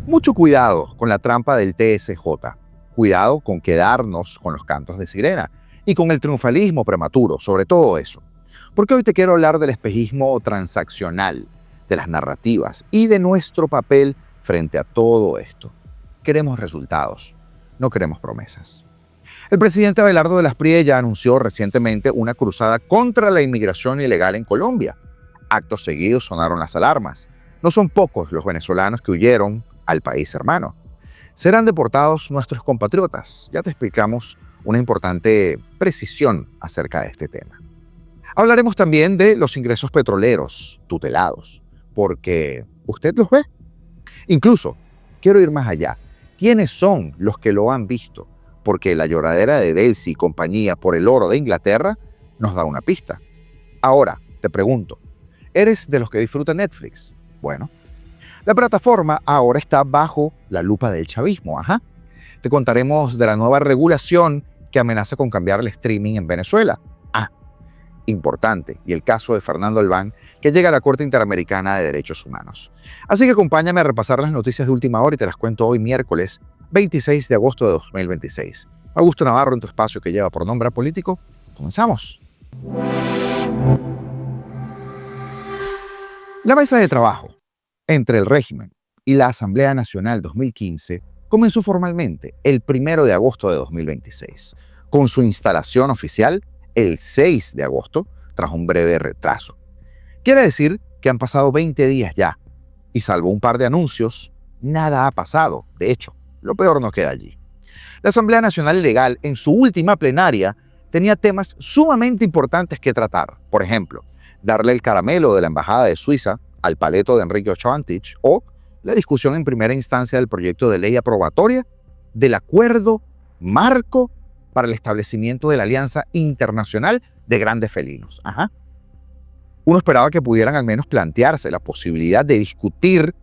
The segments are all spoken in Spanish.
Mucho cuidado con la trampa del TSJ. Cuidado con quedarnos con los cantos de sirena y con el triunfalismo prematuro, sobre todo eso. Porque hoy te quiero hablar del espejismo transaccional, de las narrativas y de nuestro papel frente a todo esto. Queremos resultados, no queremos promesas. El presidente Abelardo de las Priella anunció recientemente una cruzada contra la inmigración ilegal en Colombia. Acto seguido sonaron las alarmas. No son pocos los venezolanos que huyeron al país hermano. ¿Serán deportados nuestros compatriotas? Ya te explicamos una importante precisión acerca de este tema. Hablaremos también de los ingresos petroleros tutelados, porque usted los ve. Incluso, quiero ir más allá. ¿Quiénes son los que lo han visto? Porque la lloradera de Delcy y compañía por el oro de Inglaterra nos da una pista. Ahora, te pregunto, ¿eres de los que disfruta Netflix? Bueno, la plataforma ahora está bajo la lupa del chavismo. Te contaremos de la nueva regulación que amenaza con cambiar el streaming en Venezuela. Importante, y el caso de Fernando Albán, que llega a la Corte Interamericana de Derechos Humanos. Así que acompáñame a repasar las noticias de última hora y te las cuento hoy miércoles 26 de agosto de 2026. Augusto Navarro en tu espacio que lleva por nombre político. Comenzamos. La mesa de trabajo entre el régimen y la Asamblea Nacional 2015 comenzó formalmente el 1 de agosto de 2026, con su instalación oficial el 6 de agosto, tras un breve retraso. Quiere decir que han pasado 20 días ya, y salvo un par de anuncios, nada ha pasado. De hecho, lo peor no queda allí. La Asamblea Nacional Legal, en su última plenaria, tenía temas sumamente importantes que tratar. Por ejemplo, darle el caramelo de la Embajada de Suiza al paleto de Enrique Ochantich, o la discusión en primera instancia del proyecto de ley aprobatoria del acuerdo marco para el establecimiento de la Alianza Internacional de Grandes Felinos. Uno esperaba que pudieran al menos plantearse la posibilidad de discutir,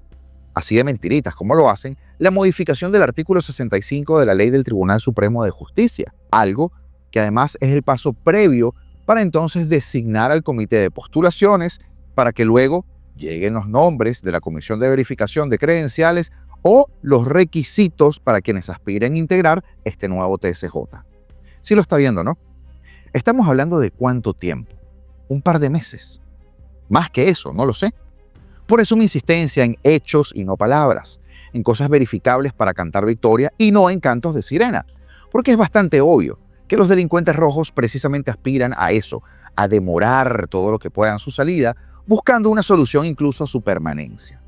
así de mentiritas como lo hacen, la modificación del artículo 65 de la Ley del Tribunal Supremo de Justicia, algo que además es el paso previo para entonces designar al comité de postulaciones para que luego lleguen los nombres de la Comisión de Verificación de Credenciales o los requisitos para quienes aspiren a integrar este nuevo TSJ. Sí lo está viendo, ¿no? Estamos hablando de ¿cuánto tiempo? ¿Un par de meses? Más que eso, no lo sé. Por eso mi insistencia en hechos y no palabras, en cosas verificables para cantar victoria y no en cantos de sirena. Porque es bastante obvio que los delincuentes rojos precisamente aspiran a eso, a demorar todo lo que puedan su salida, buscando una solución incluso a su permanencia.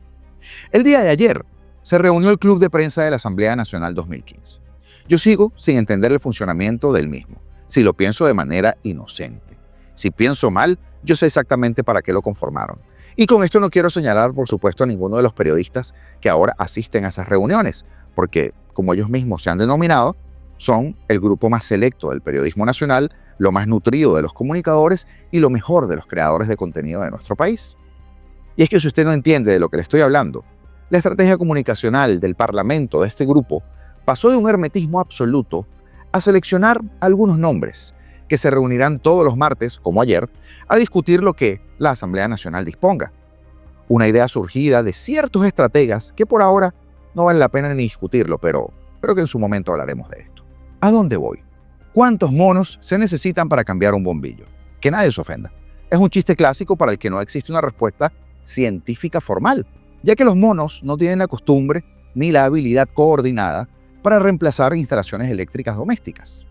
El día de ayer se reunió el Club de Prensa de la Asamblea Nacional 2015. Yo sigo sin entender el funcionamiento del mismo, si lo pienso de manera inocente. Si pienso mal, yo sé exactamente para qué lo conformaron. Y con esto no quiero señalar, por supuesto, a ninguno de los periodistas que ahora asisten a esas reuniones, porque, como ellos mismos se han denominado, son el grupo más selecto del periodismo nacional, lo más nutrido de los comunicadores y lo mejor de los creadores de contenido de nuestro país. Y es que si usted no entiende de lo que le estoy hablando, la estrategia comunicacional del Parlamento de este grupo pasó de un hermetismo absoluto a seleccionar algunos nombres que se reunirán todos los martes, como ayer, a discutir lo que la Asamblea Nacional disponga. Una idea surgida de ciertos estrategas que por ahora no vale la pena ni discutirlo, pero que en su momento hablaremos de esto. ¿A dónde voy? ¿Cuántos monos se necesitan para cambiar un bombillo? Que nadie se ofenda. Es un chiste clásico para el que no existe una respuesta científica formal, ya que los monos no tienen la costumbre ni la habilidad coordinada para reemplazar instalaciones eléctricas domésticas.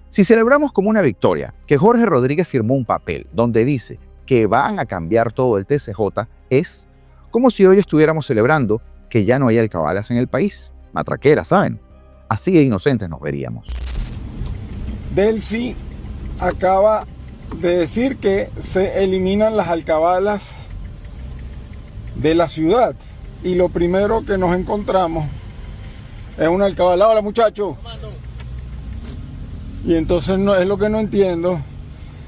Si celebramos como una victoria que Jorge Rodríguez firmó un papel donde dice que van a cambiar todo el TSJ, es como si hoy estuviéramos celebrando que ya no hay alcabalas en el país. Matraquera, ¿saben? Así de inocentes nos veríamos. Delcy acaba de decir que se eliminan las alcabalas de la ciudad y lo primero que nos encontramos es una alcabala. Hola, muchacho. Y entonces no es lo que no entiendo.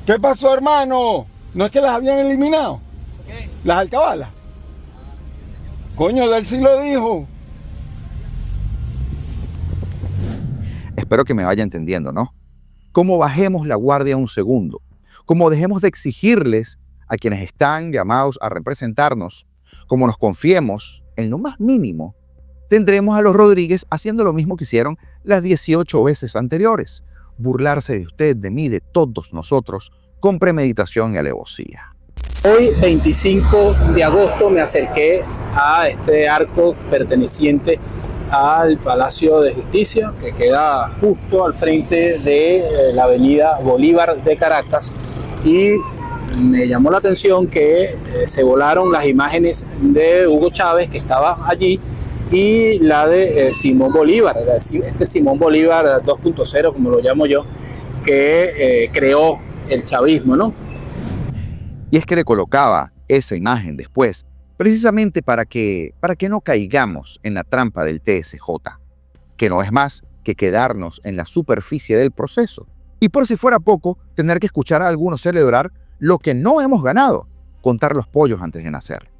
¿Qué pasó, hermano? ¿No es que las habían eliminado? ¿Qué? Las alcabalas. Coño, Delcy lo dijo. Espero que me vaya entendiendo, ¿no? Cómo bajemos la guardia un segundo, cómo dejemos de exigirles a quienes están llamados a representarnos, cómo nos confiemos en lo más mínimo tendremos a los Rodríguez haciendo lo mismo que hicieron las 18 veces anteriores, burlarse de usted, de mí, de todos nosotros, con premeditación y alevosía. Hoy, 25 de agosto, me acerqué a este arco perteneciente al Palacio de Justicia, que queda justo al frente de la avenida Bolívar de Caracas, y me llamó la atención que se volaron las imágenes de Hugo Chávez, que estaba allí, y la de Simón Bolívar, este Simón Bolívar 2.0, como lo llamo yo, que creó el chavismo, ¿no? Y es que le colocaba esa imagen después, precisamente para que no caigamos en la trampa del TSJ, que no es más que quedarnos en la superficie del proceso. Y por si fuera poco, tener que escuchar a algunos celebrar lo que no hemos ganado, contar los pollos antes de nacer.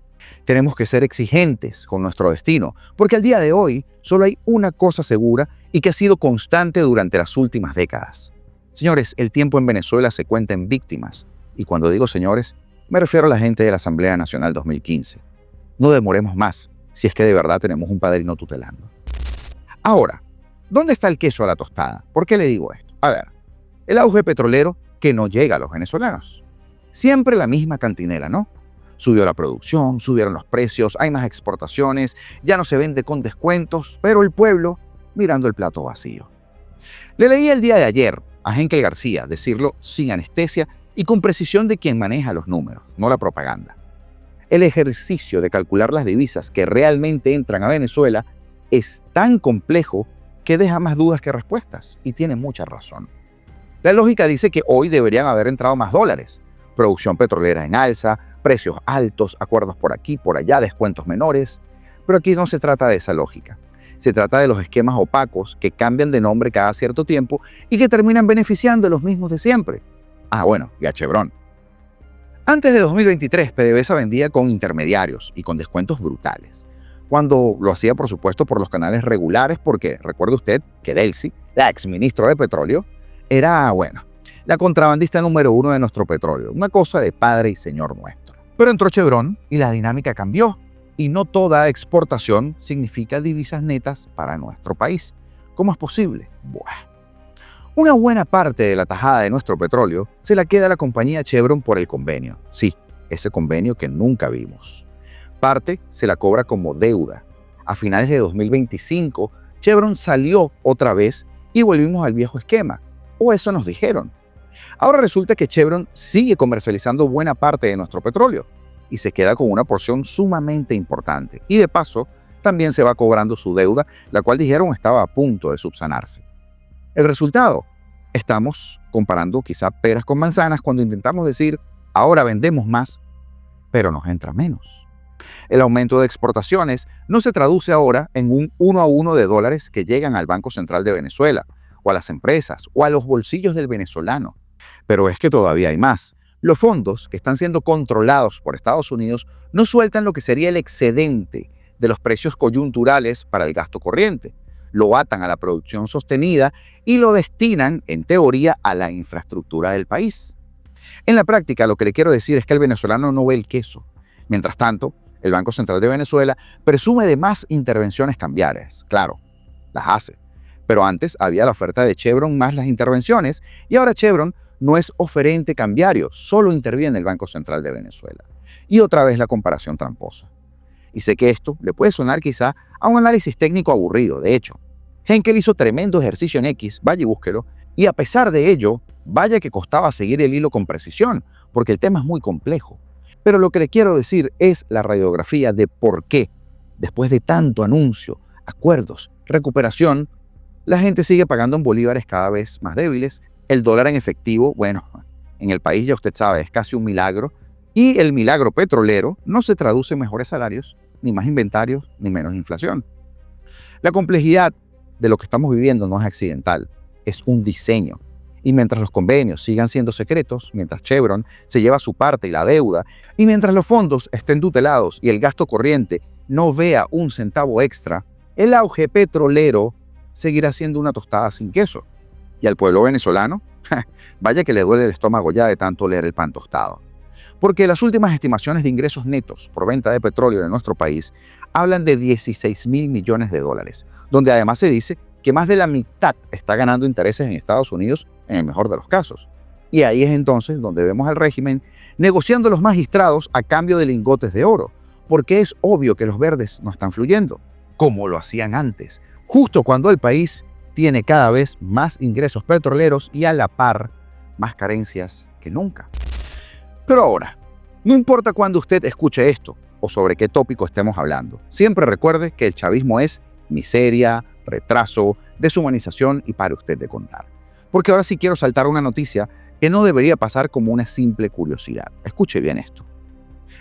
Tenemos que ser exigentes con nuestro destino, porque al día de hoy solo hay una cosa segura y que ha sido constante durante las últimas décadas. Señores, el tiempo en Venezuela se cuenta en víctimas. Y cuando digo señores, me refiero a la gente de la Asamblea Nacional 2015. No demoremos más, si es que de verdad tenemos un padrino tutelando. Ahora, ¿dónde está el queso a la tostada? ¿Por qué le digo esto? A ver, el auge petrolero que no llega a los venezolanos. Siempre la misma cantinela, ¿no? Subió la producción, subieron los precios, hay más exportaciones, ya no se vende con descuentos, pero el pueblo mirando el plato vacío. Le leí el día de ayer a Henkel García decirlo sin anestesia y con precisión de quien maneja los números, no la propaganda. El ejercicio de calcular las divisas que realmente entran a Venezuela es tan complejo que deja más dudas que respuestas, y tiene mucha razón. La lógica dice que hoy deberían haber entrado más dólares, producción petrolera en alza, precios altos, acuerdos por aquí, por allá, descuentos menores, pero aquí no se trata de esa lógica. Se trata de los esquemas opacos que cambian de nombre cada cierto tiempo y que terminan beneficiando a los mismos de siempre. Ah, bueno, y a Chevron. Antes de 2023, PDVSA vendía con intermediarios y con descuentos brutales. Cuando lo hacía, por supuesto, por los canales regulares, porque recuerde usted que Delcy, la exministro de Petróleo, era, bueno, la contrabandista número 1 de nuestro petróleo. Una cosa de padre y señor nuestro. Pero entró Chevron y la dinámica cambió. Y no toda exportación significa divisas netas para nuestro país. ¿Cómo es posible? Buah. Una buena parte de la tajada de nuestro petróleo se la queda la compañía Chevron por el convenio. Sí, ese convenio que nunca vimos. Parte se la cobra como deuda. A finales de 2025, Chevron salió otra vez y volvimos al viejo esquema. O eso nos dijeron. Ahora resulta que Chevron sigue comercializando buena parte de nuestro petróleo y se queda con una porción sumamente importante. Y de paso, también se va cobrando su deuda, la cual dijeron estaba a punto de subsanarse. El resultado, estamos comparando quizá peras con manzanas cuando intentamos decir, ahora vendemos más, pero nos entra menos. El aumento de exportaciones no se traduce ahora en un 1 a 1 de dólares que llegan al Banco Central de Venezuela, o a las empresas, o a los bolsillos del venezolano. Pero es que todavía hay más. Los fondos que están siendo controlados por Estados Unidos no sueltan lo que sería el excedente de los precios coyunturales para el gasto corriente. Lo atan a la producción sostenida y lo destinan, en teoría, a la infraestructura del país. En la práctica, lo que le quiero decir es que el venezolano no ve el queso. Mientras tanto, el Banco Central de Venezuela presume de más intervenciones cambiarias. Claro, las hace. Pero antes había la oferta de Chevron más las intervenciones y ahora Chevron no es oferente cambiario, solo interviene el Banco Central de Venezuela. Y otra vez la comparación tramposa. Y sé que esto le puede sonar quizá a un análisis técnico aburrido. De hecho, Henkel hizo tremendo ejercicio en X, vaya y búsquelo, y a pesar de ello, vaya que costaba seguir el hilo con precisión, porque el tema es muy complejo. Pero lo que le quiero decir es la radiografía de por qué, después de tanto anuncio, acuerdos, recuperación, la gente sigue pagando en bolívares cada vez más débiles. El dólar en efectivo, bueno, en el país ya usted sabe, es casi un milagro. Y el milagro petrolero no se traduce en mejores salarios, ni más inventarios, ni menos inflación. La complejidad de lo que estamos viviendo no es accidental, es un diseño. Y mientras los convenios sigan siendo secretos, mientras Chevron se lleva su parte y la deuda, y mientras los fondos estén tutelados y el gasto corriente no vea un centavo extra, el auge petrolero seguirá siendo una tostada sin queso. Y al pueblo venezolano, vaya que le duele el estómago ya de tanto leer el pan tostado. Porque las últimas estimaciones de ingresos netos por venta de petróleo en nuestro país hablan de 16.000 millones de dólares, donde además se dice que más de la mitad está ganando intereses en Estados Unidos en el mejor de los casos. Y ahí es entonces donde vemos al régimen negociando a los magistrados a cambio de lingotes de oro, porque es obvio que los verdes no están fluyendo, como lo hacían antes, justo cuando el país tiene cada vez más ingresos petroleros y a la par más carencias que nunca. Pero ahora, no importa cuándo usted escuche esto o sobre qué tópico estemos hablando, siempre recuerde que el chavismo es miseria, retraso, deshumanización y pare usted de contar. Porque ahora sí quiero saltar una noticia que no debería pasar como una simple curiosidad. Escuche bien esto.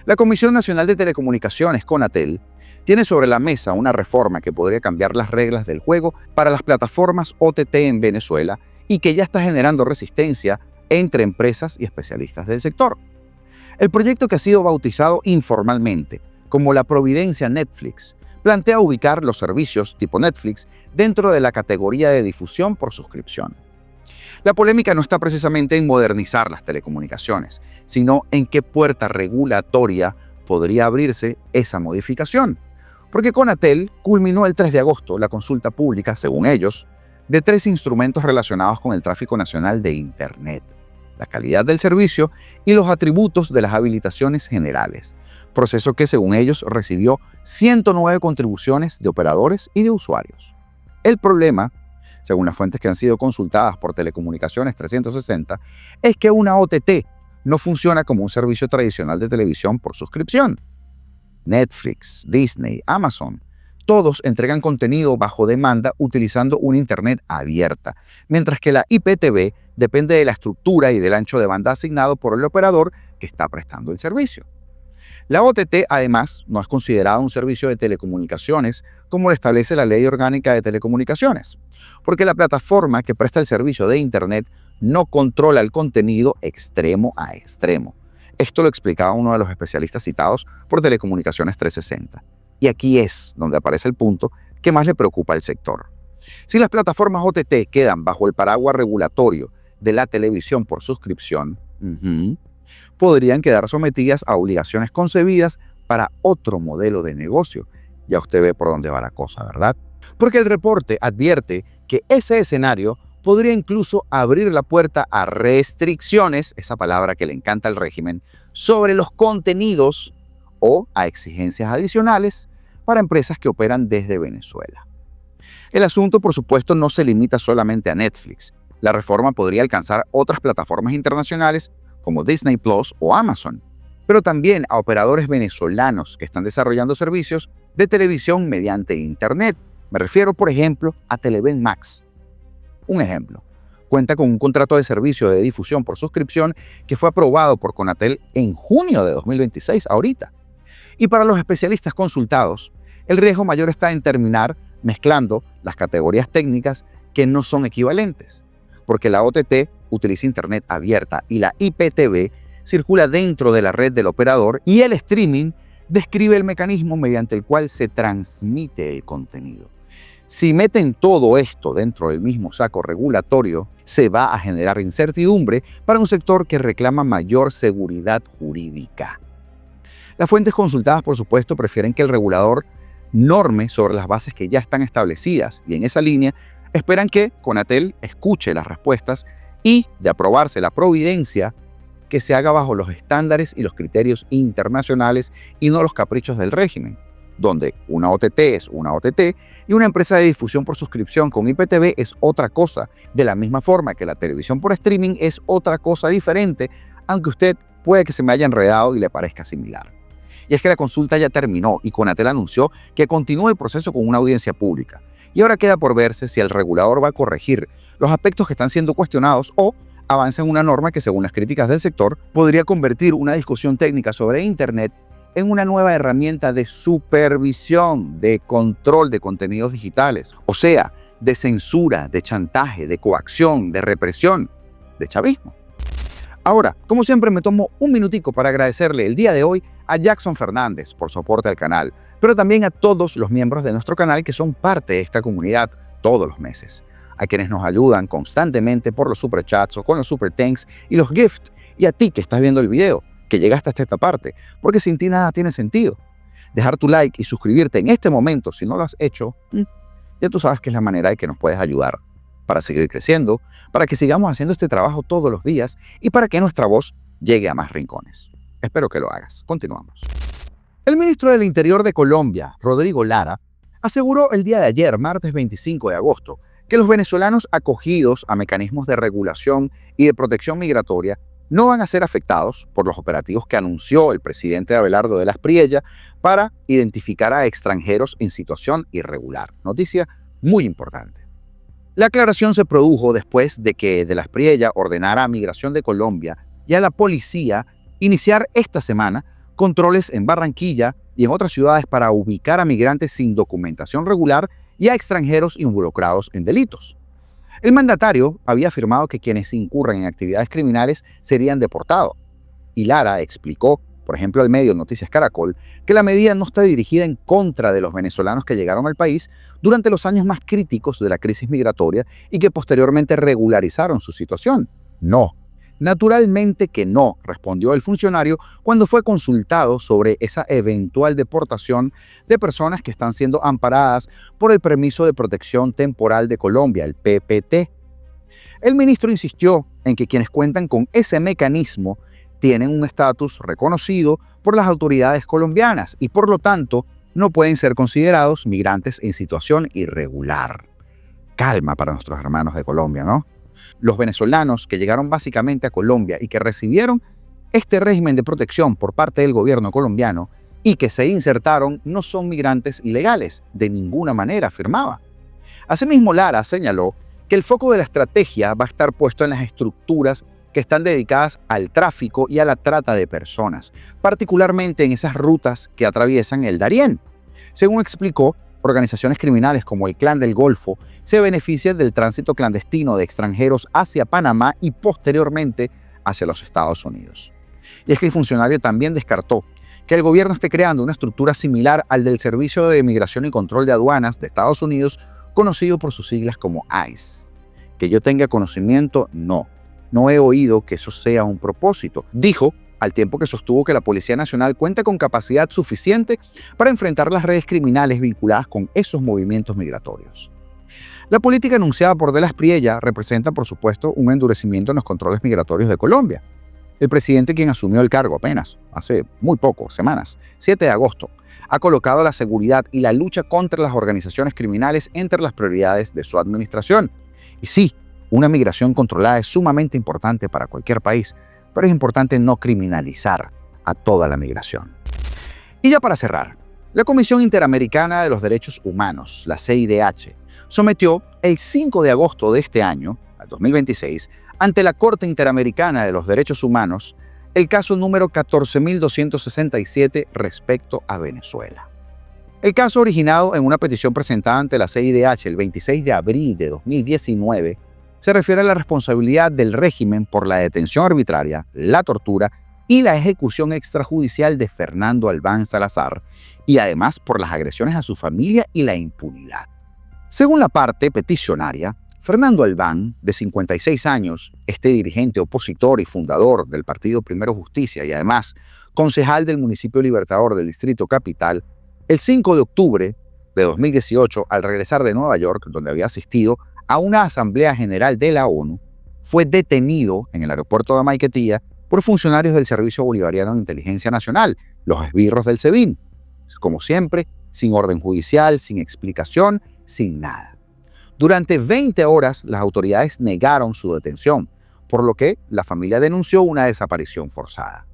La Comisión Nacional de Telecomunicaciones, CONATEL, tiene sobre la mesa una reforma que podría cambiar las reglas del juego para las plataformas OTT en Venezuela y que ya está generando resistencia entre empresas y especialistas del sector. El proyecto, que ha sido bautizado informalmente como la Providencia Netflix, plantea ubicar los servicios tipo Netflix dentro de la categoría de difusión por suscripción. La polémica no está precisamente en modernizar las telecomunicaciones, sino en qué puerta regulatoria podría abrirse esa modificación. Porque CONATEL culminó el 3 de agosto la consulta pública, según ellos, de 3 instrumentos relacionados con el tráfico nacional de Internet, la calidad del servicio y los atributos de las habilitaciones generales, proceso que, según ellos, recibió 109 contribuciones de operadores y de usuarios. El problema, según las fuentes que han sido consultadas por Telecomunicaciones 360, es que una OTT no funciona como un servicio tradicional de televisión por suscripción. Netflix, Disney, Amazon, todos entregan contenido bajo demanda utilizando una Internet abierta, mientras que la IPTV depende de la estructura y del ancho de banda asignado por el operador que está prestando el servicio. La OTT, además, no es considerada un servicio de telecomunicaciones como lo establece la Ley Orgánica de Telecomunicaciones, porque la plataforma que presta el servicio de Internet no controla el contenido extremo a extremo. Esto lo explicaba uno de los especialistas citados por Telecomunicaciones 360. Y aquí es donde aparece el punto que más le preocupa al sector. Si las plataformas OTT quedan bajo el paraguas regulatorio de la televisión por suscripción, podrían quedar sometidas a obligaciones concebidas para otro modelo de negocio. Ya usted ve por dónde va la cosa, ¿verdad? Porque el reporte advierte que ese escenario podría incluso abrir la puerta a restricciones, esa palabra que le encanta al régimen, sobre los contenidos o a exigencias adicionales para empresas que operan desde Venezuela. El asunto, por supuesto, no se limita solamente a Netflix. La reforma podría alcanzar otras plataformas internacionales como Disney Plus o Amazon, pero también a operadores venezolanos que están desarrollando servicios de televisión mediante Internet. Me refiero, por ejemplo, a Televen Max. Un ejemplo, cuenta con un contrato de servicio de difusión por suscripción que fue aprobado por CONATEL en junio de 2026, ahorita. Y para los especialistas consultados, el riesgo mayor está en terminar mezclando las categorías técnicas que no son equivalentes, porque la OTT utiliza Internet abierta y la IPTV circula dentro de la red del operador y el streaming describe el mecanismo mediante el cual se transmite el contenido. Si meten todo esto dentro del mismo saco regulatorio, se va a generar incertidumbre para un sector que reclama mayor seguridad jurídica. Las fuentes consultadas, por supuesto, prefieren que el regulador norme sobre las bases que ya están establecidas y en esa línea esperan que CONATEL escuche las respuestas y, de aprobarse la providencia, que se haga bajo los estándares y los criterios internacionales y no los caprichos del régimen, donde una OTT es una OTT y una empresa de difusión por suscripción con IPTV es otra cosa, de la misma forma que la televisión por streaming es otra cosa diferente, aunque usted puede que se me haya enredado y le parezca similar. Y es que la consulta ya terminó y CONATEL anunció que continúa el proceso con una audiencia pública. Y ahora queda por verse si el regulador va a corregir los aspectos que están siendo cuestionados o avanza en una norma que, según las críticas del sector, podría convertir una discusión técnica sobre Internet en una nueva herramienta de supervisión, de control de contenidos digitales, o sea, de censura, de chantaje, de coacción, de represión, de chavismo. Ahora, como siempre, me tomo un minutico para agradecerle el día de hoy a Jackson Fernández por su aporte al canal, pero también a todos los miembros de nuestro canal que son parte de esta comunidad todos los meses, a quienes nos ayudan constantemente por los superchats o con los super thanks y los gifts, y a ti que estás viendo el video, que llegaste hasta esta parte, porque sin ti nada tiene sentido. dejar tu like y suscribirte en este momento si no lo has hecho, ya tú sabes que es la manera de que nos puedes ayudar para seguir creciendo, para que sigamos haciendo este trabajo todos los días y para que nuestra voz llegue a más rincones. Espero que lo hagas. Continuamos. El ministro del Interior de Colombia, Rodrigo Lara, aseguró el día de ayer, martes 25 de agosto, que los venezolanos acogidos a mecanismos de regulación y de protección migratoria no van a ser afectados por los operativos que anunció el presidente Abelardo de la Espriella para identificar a extranjeros en situación irregular. Noticia muy importante. La aclaración se produjo después de que de la Espriella ordenara a Migración de Colombia y a la policía iniciar esta semana controles en Barranquilla y en otras ciudades para ubicar a migrantes sin documentación regular y a extranjeros involucrados en delitos. El mandatario había afirmado que quienes incurren en actividades criminales serían deportados. Y Lara explicó, por ejemplo al medio Noticias Caracol, que la medida no está dirigida en contra de los venezolanos que llegaron al país durante los años más críticos de la crisis migratoria y que posteriormente regularizaron su situación. No. Naturalmente que no, respondió el funcionario cuando fue consultado sobre esa eventual deportación de personas que están siendo amparadas por el Permiso de Protección Temporal de Colombia, el PPT. El ministro insistió en que quienes cuentan con ese mecanismo tienen un estatus reconocido por las autoridades colombianas y por lo tanto no pueden ser considerados migrantes en situación irregular. Calma para nuestros hermanos de Colombia, ¿no? Los venezolanos que llegaron básicamente a Colombia y que recibieron este régimen de protección por parte del gobierno colombiano y que se insertaron no son migrantes ilegales, de ninguna manera, afirmaba. Asimismo, Lara señaló que el foco de la estrategia va a estar puesto en las estructuras que están dedicadas al tráfico y a la trata de personas, particularmente en esas rutas que atraviesan el Darién. Según explicó, organizaciones criminales como el Clan del Golfo se benefician del tránsito clandestino de extranjeros hacia Panamá y posteriormente hacia los Estados Unidos. Y es que el funcionario también descartó que el gobierno esté creando una estructura similar al del Servicio de Migración y Control de Aduanas de Estados Unidos, conocido por sus siglas como ICE. Que yo tenga conocimiento, no. No he oído que eso sea un propósito, dijo, al tiempo que sostuvo que la Policía Nacional cuenta con capacidad suficiente para enfrentar las redes criminales vinculadas con esos movimientos migratorios. La política anunciada por De la Espriella representa, por supuesto, un endurecimiento en los controles migratorios de Colombia. El presidente, quien asumió el cargo apenas hace muy pocas semanas, 7 de agosto, ha colocado la seguridad y la lucha contra las organizaciones criminales entre las prioridades de su administración. Y sí, una migración controlada es sumamente importante para cualquier país, pero es importante no criminalizar a toda la migración. Y ya para cerrar, la Comisión Interamericana de los Derechos Humanos, la CIDH, sometió el 5 de agosto de este año, al 2026, ante la Corte Interamericana de los Derechos Humanos, el caso número 14.267 respecto a Venezuela. El caso, originado en una petición presentada ante la CIDH el 26 de abril de 2019, se refiere a la responsabilidad del régimen por la detención arbitraria, la tortura y la ejecución extrajudicial de Fernando Albán Salazar, y además por las agresiones a su familia y la impunidad. Según la parte peticionaria, Fernando Albán, de 56 años, este dirigente opositor y fundador del partido Primero Justicia y además concejal del municipio Libertador del Distrito Capital, el 5 de octubre de 2018, al regresar de Nueva York, donde había asistido a una asamblea general de la ONU, fue detenido en el aeropuerto de Maiquetía por funcionarios del Servicio Bolivariano de Inteligencia Nacional, los esbirros del SEBIN. Como siempre, sin orden judicial, sin explicación, sin nada. Durante 20 horas, las autoridades negaron su detención, por lo que la familia denunció una desaparición forzada.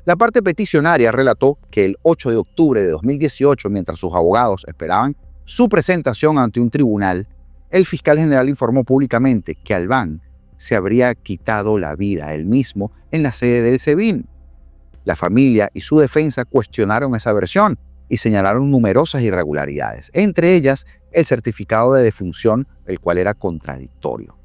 La parte peticionaria relató que el 8 de octubre de 2018, mientras sus abogados esperaban su presentación ante un tribunal, el fiscal general informó públicamente que Albán se habría quitado la vida él mismo en la sede del SEBIN. La familia y su defensa cuestionaron esa versión y señalaron numerosas irregularidades, entre ellas el certificado de defunción, el cual era contradictorio.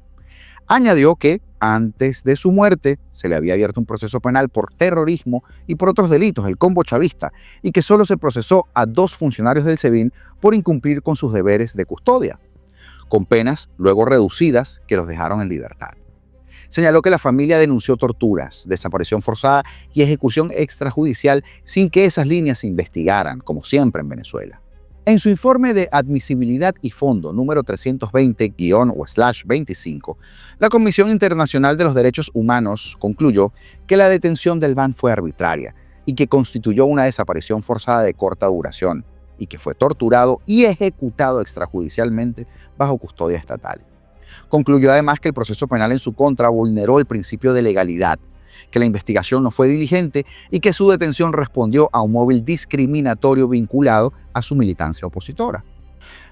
Añadió que antes de su muerte se le había abierto un proceso penal por terrorismo y por otros delitos, el combo chavista, y que solo se procesó a 2 funcionarios del SEBIN por incumplir con sus deberes de custodia, con penas luego reducidas que los dejaron en libertad. Señaló que la familia denunció torturas, desaparición forzada y ejecución extrajudicial sin que esas líneas se investigaran, como siempre en Venezuela. En su informe de admisibilidad y fondo número 320-25, la Comisión Internacional de los Derechos Humanos concluyó que la detención del Ban fue arbitraria y que constituyó una desaparición forzada de corta duración y que fue torturado y ejecutado extrajudicialmente bajo custodia estatal. Concluyó además que el proceso penal en su contra vulneró el principio de legalidad, que la investigación no fue diligente y que su detención respondió a un móvil discriminatorio vinculado a su militancia opositora.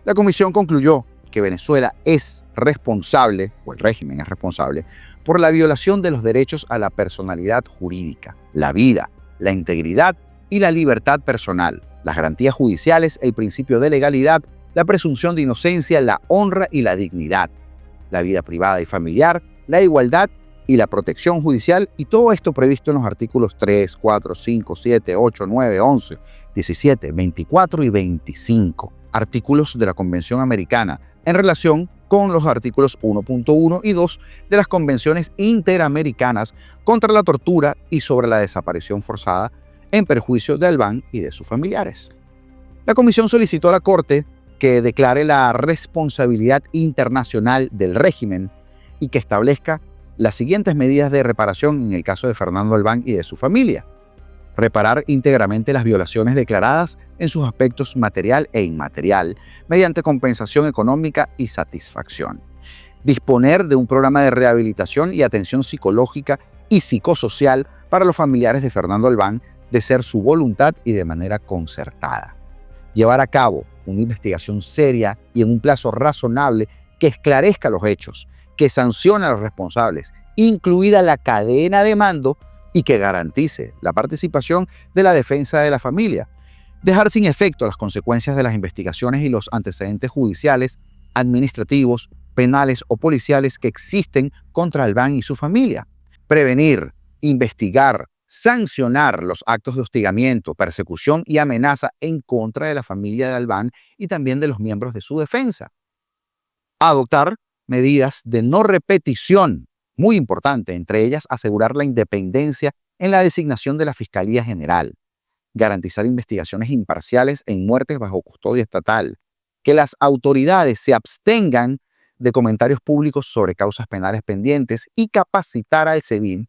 La comisión concluyó que Venezuela es responsable, o el régimen es responsable, por la violación de los derechos a la personalidad jurídica, la vida, la integridad y la libertad personal, las garantías judiciales, el principio de legalidad, la presunción de inocencia, la honra y la dignidad, la vida privada y familiar, la igualdad y la protección judicial, y todo esto previsto en los artículos 3, 4, 5, 7, 8, 9, 11, 17, 24 y 25, artículos de la Convención Americana en relación con los artículos 1.1 y 2 de las Convenciones Interamericanas contra la tortura y sobre la desaparición forzada en perjuicio de Albán y de sus familiares. La comisión solicitó a la Corte que declare la responsabilidad internacional del régimen y que establezca las siguientes medidas de reparación en el caso de Fernando Albán y de su familia. Reparar íntegramente las violaciones declaradas en sus aspectos material e inmaterial mediante compensación económica y satisfacción. Disponer de un programa de rehabilitación y atención psicológica y psicosocial para los familiares de Fernando Albán de ser su voluntad y de manera concertada. Llevar a cabo una investigación seria y en un plazo razonable que esclarezca los hechos, que sancione a los responsables, incluida la cadena de mando, y que garantice la participación de la defensa de la familia. Dejar sin efecto las consecuencias de las investigaciones y los antecedentes judiciales, administrativos, penales o policiales que existen contra Albán y su familia. Prevenir, investigar, sancionar los actos de hostigamiento, persecución y amenaza en contra de la familia de Albán y también de los miembros de su defensa. Adoptar medidas de no repetición, muy importante, entre ellas asegurar la independencia en la designación de la Fiscalía General, garantizar investigaciones imparciales en muertes bajo custodia estatal, que las autoridades se abstengan de comentarios públicos sobre causas penales pendientes y capacitar al SEBIN,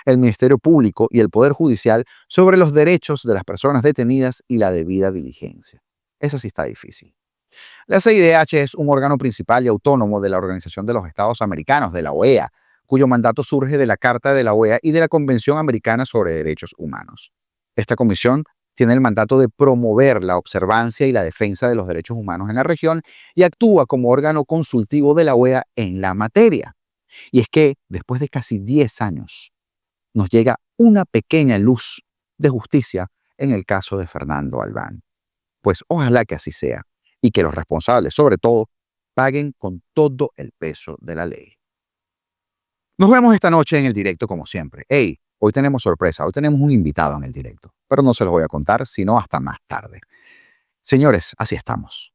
el Ministerio Público y el Poder Judicial sobre los derechos de las personas detenidas y la debida diligencia. Esa sí está difícil. La CIDH es un órgano principal y autónomo de la Organización de los Estados Americanos, de la OEA, cuyo mandato surge de la Carta de la OEA y de la Convención Americana sobre Derechos Humanos. Esta comisión tiene el mandato de promover la observancia y la defensa de los derechos humanos en la región y actúa como órgano consultivo de la OEA en la materia. Y es que, después de casi 10 años, nos llega una pequeña luz de justicia en el caso de Fernando Albán. Pues ojalá que así sea, y que los responsables, sobre todo, paguen con todo el peso de la ley. Nos vemos esta noche en el directo como siempre. Hey, hoy tenemos sorpresa, hoy tenemos un invitado en el directo, pero no se los voy a contar, sino hasta más tarde. Señores, así estamos.